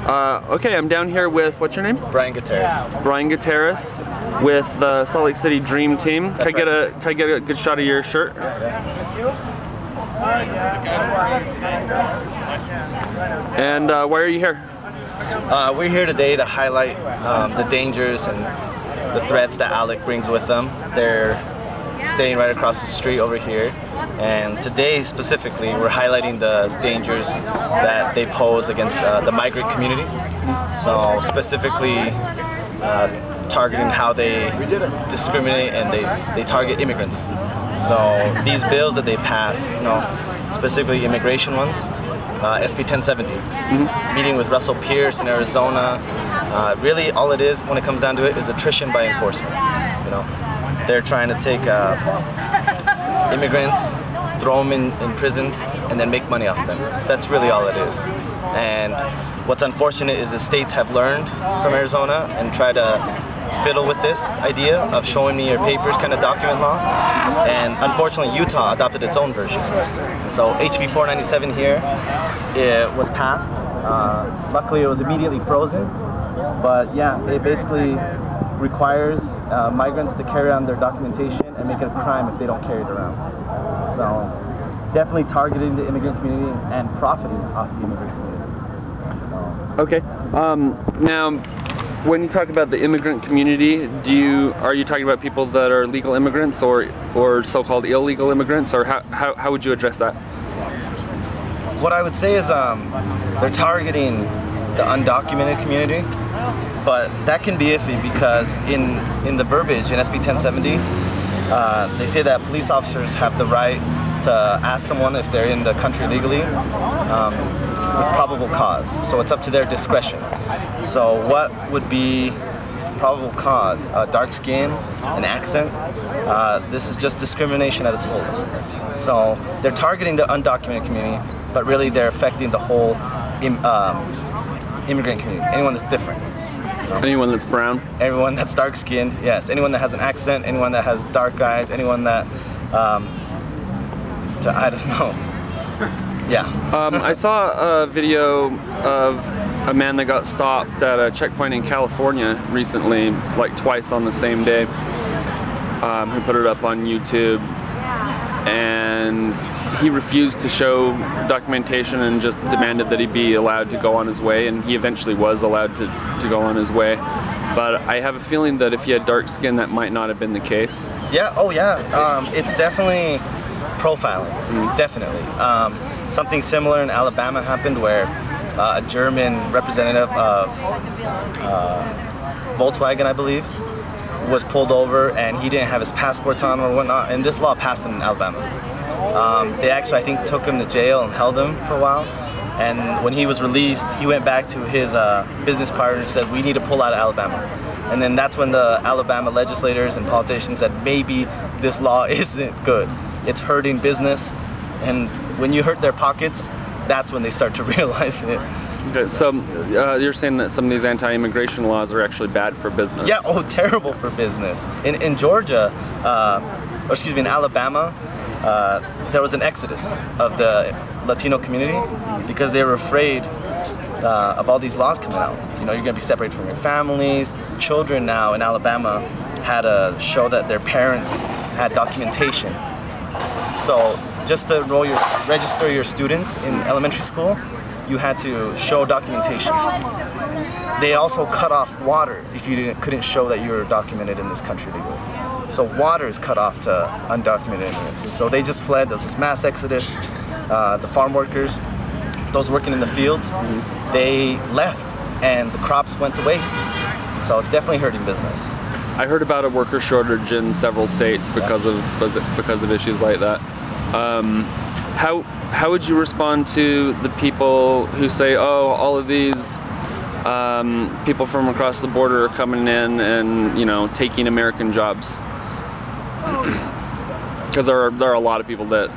Okay, I'm down here with, what's your name? Brian Kateris. Brian Kateris with the Salt Lake City Dream Team. Can I get a good shot of your shirt? And why are you here? We're here today to highlight the dangers and the threats that ALEC brings with them. They're staying right across the street over here. And today specifically, we're highlighting the dangers that they pose against the migrant community. So specifically targeting how they discriminate and they target immigrants. So these bills that they pass, specifically immigration ones, SB 1070, meeting with Russell Pierce in Arizona, really all it is when it comes down to it is attrition by enforcement. They're trying to take immigrants, throw them in prisons, and then make money off them. That's really all it is. And what's unfortunate is the states have learned from Arizona and try to fiddle with this idea of showing me your papers kind of document law. And unfortunately, Utah adopted its own version. So HB 497 here, it was passed. Luckily, it was immediately frozen. But yeah, it basically requires migrants to carry on their documentation and make it a crime if they don't carry it around. So definitely targeting the immigrant community and profiting off the immigrant community. So. Okay. Now, when you talk about the immigrant community, are you talking about people that are legal immigrants or so-called illegal immigrants, or how would you address that? What I would say is they're targeting the undocumented community. But that can be iffy because in the verbiage in SB 1070, they say that police officers have the right to ask someone if they're in the country legally with probable cause. So it's up to their discretion. So what would be probable cause? Dark skin, an accent. This is just discrimination at its fullest. So they're targeting the undocumented community, but really they're affecting the whole immigrant community, anyone that's different. Anyone that's brown? Everyone that's dark-skinned, yes. Anyone that has an accent, anyone that has dark eyes, anyone that, I don't know. Yeah. I saw a video of a man that got stopped at a checkpoint in California recently, like twice on the same day, who put it up on YouTube. And he refused to show documentation and just demanded that he be allowed to go on his way, and he eventually was allowed to go on his way. But I have a feeling that if he had dark skin, that might not have been the case. Yeah, oh yeah, it's definitely profiling, definitely. Something similar in Alabama happened where a German representative of Volkswagen, I believe, was pulled over and he didn't have his passports on or whatnot, and this law passed in Alabama. They actually, I think, took him to jail and held him for a while, and when he was released, he went back to his business partner and said, we need to pull out of Alabama. And then that's when the Alabama legislators and politicians said, maybe this law isn't good. It's hurting business, and when you hurt their pockets, that's when they start to realize it. Okay, so you're saying that some of these anti-immigration laws are actually bad for business? Yeah, oh, terrible for business. In Georgia, or excuse me, in Alabama, there was an exodus of the Latino community because they were afraid of all these laws coming out. You're going to be separated from your families. Children now in Alabama had to show that their parents had documentation. So just to register your students in elementary school, you had to show documentation. They also cut off water if you couldn't show that you were documented in this country legally. So water is cut off to undocumented immigrants. And so they just fled. There was this mass exodus. The farm workers, those working in the fields, they left and the crops went to waste. So it's definitely hurting business. I heard about a worker shortage in several states because of issues like that. How would you respond to the people who say, oh, all of these people from across the border are coming in and taking American jobs? Because there are a lot of people that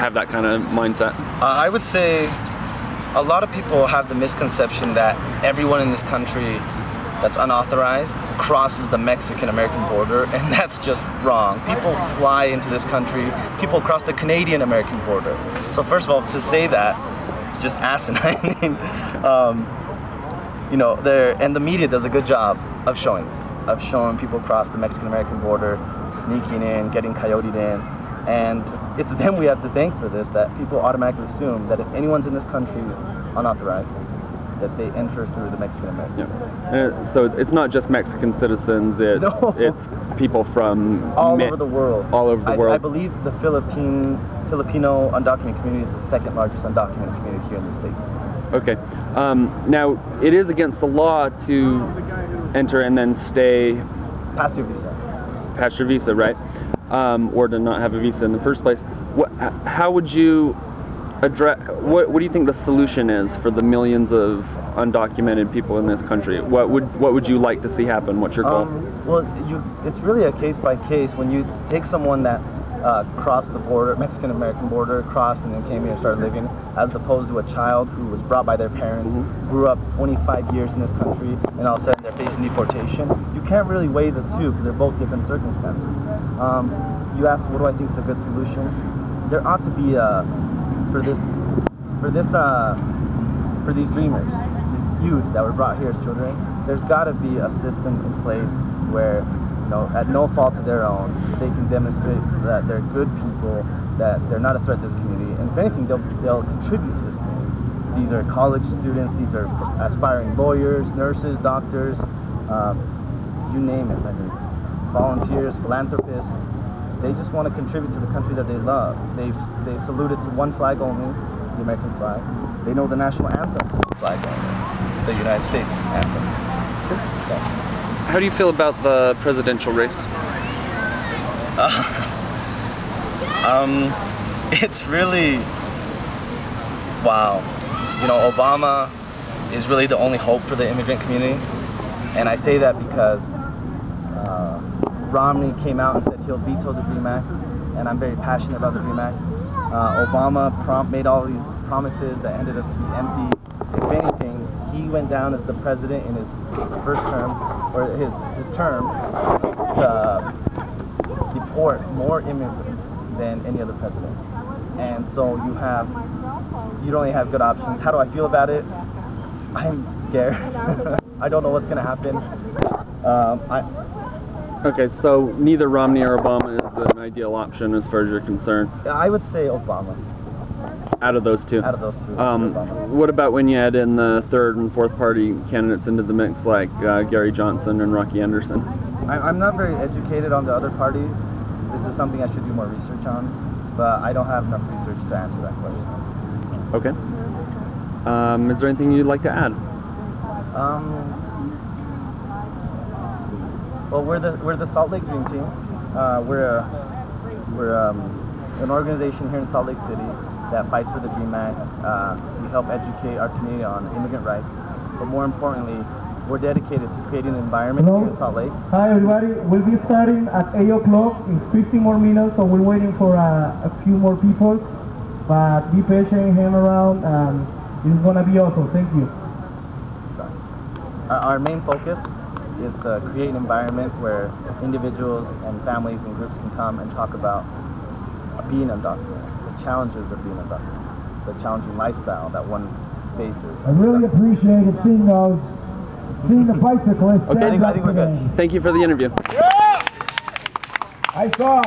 have that kind of mindset. I would say a lot of people have the misconception that everyone in this country that's unauthorized crosses the Mexican-American border, and that's just wrong. People fly into this country, people cross the Canadian-American border. So first of all, to say that, it's just asinine. you know, and the media does a good job of showing this, of showing people cross the Mexican-American border, sneaking in, getting coyoted in, and it's them we have to thank for this, that people automatically assume that if anyone's in this country unauthorized, that they enter through the Mexican-American. Yeah. So it's not just Mexican citizens, it's people from all over the world. All over the world. I believe the Filipino undocumented community is the second largest undocumented community here in the States. Okay. Now, it is against the law to enter and then stay past your visa. Past your visa, right? Yes. Or to not have a visa in the first place. How would you address, what do you think the solution is for the millions of undocumented people in this country? What would you like to see happen? What's your goal? Well, it's really a case by case. When you take someone that crossed the border, Mexican-American border, crossed and then came here and started living, as opposed to a child who was brought by their parents, grew up 25 years in this country, and all of a sudden they're facing deportation. You can't really weigh the two because they're both different circumstances. You asked, what do I think is a good solution? There ought to be for these dreamers, these youth that were brought here as children, there's got to be a system in place where, you know, at no fault of their own, they can demonstrate that they're good people, that they're not a threat to this community, and if anything, they'll contribute to this community. These are college students, these are aspiring lawyers, nurses, doctors, you name it. I mean, volunteers, philanthropists. They just want to contribute to the country that they love. They've saluted to one flag only, the American flag. They know the national anthem, flag only, the United States anthem. So, how do you feel about the presidential race? It's really, wow. You know, Obama is really the only hope for the immigrant community, and I say that because Romney came out and said he'll veto the DREAM Act, and I'm very passionate about the DREAM Act. Obama made all these promises that ended up being empty. If anything, he went down as the president in his first term, or his term, to deport more immigrants than any other president. And so you don't really have good options. How do I feel about it? I'm scared. I don't know what's going to happen. Okay, so neither Romney or Obama is an ideal option as far as you're concerned. I would say Obama. Out of those two? Out of those two. What about when you add in the third and fourth party candidates into the mix, like Gary Johnson and Rocky Anderson? I'm not very educated on the other parties. This is something I should do more research on, but I don't have enough research to answer that question. Okay. Is there anything you'd like to add? Well, we're the Salt Lake Dream Team. We're an organization here in Salt Lake City that fights for the DREAM Act. We help educate our community on immigrant rights, but more importantly, we're dedicated to creating an environment here in Salt Lake. Hi everybody, we'll be starting at 8 o'clock in 15 more minutes, so we're waiting for a few more people, but be patient, hang around, and it's gonna be awesome. Thank you. Sorry. Our main focus is to create an environment where individuals and families and groups can come and talk about being undocumented, the challenges of being undocumented, the challenging lifestyle that one faces. I really appreciated seeing the bicyclists. Okay, I think we're good. Thank you for the interview. I saw